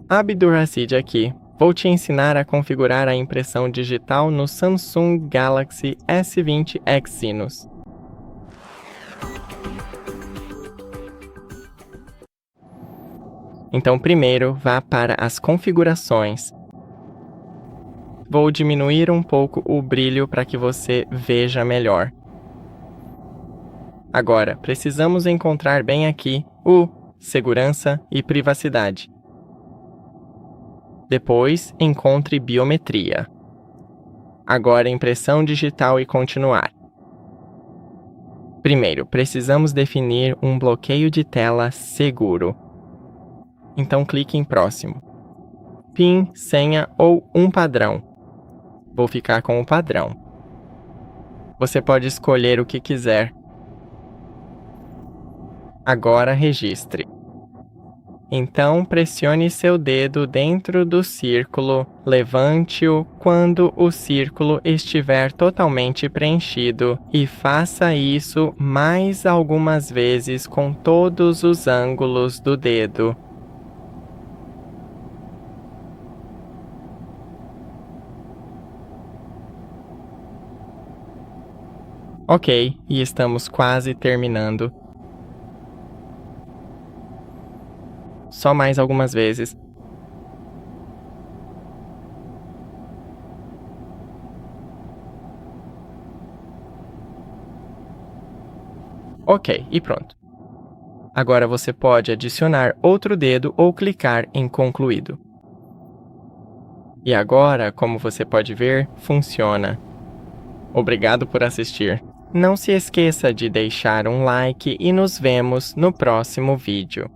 Abdurracid aqui. Vou te ensinar a configurar a impressão digital no Samsung Galaxy S20 Exynos. Então, primeiro, vá para as configurações. Vou diminuir um pouco o brilho para que você veja melhor. Agora, precisamos encontrar bem aqui o Segurança e Privacidade. Depois, encontre Biometria. Agora, Impressão Digital e Continuar. Primeiro, precisamos definir um bloqueio de tela seguro. Então, clique em Próximo. PIN, senha ou um padrão. Vou ficar com o padrão. Você pode escolher o que quiser. Agora, registre. Então, pressione seu dedo dentro do círculo, levante-o quando o círculo estiver totalmente preenchido e faça isso mais algumas vezes com todos os ângulos do dedo. Ok, e estamos quase terminando. Só mais algumas vezes. Ok, e pronto. Agora você pode adicionar outro dedo ou clicar em Concluído. E agora, como você pode ver, funciona. Obrigado por assistir. Não se esqueça de deixar um like e nos vemos no próximo vídeo.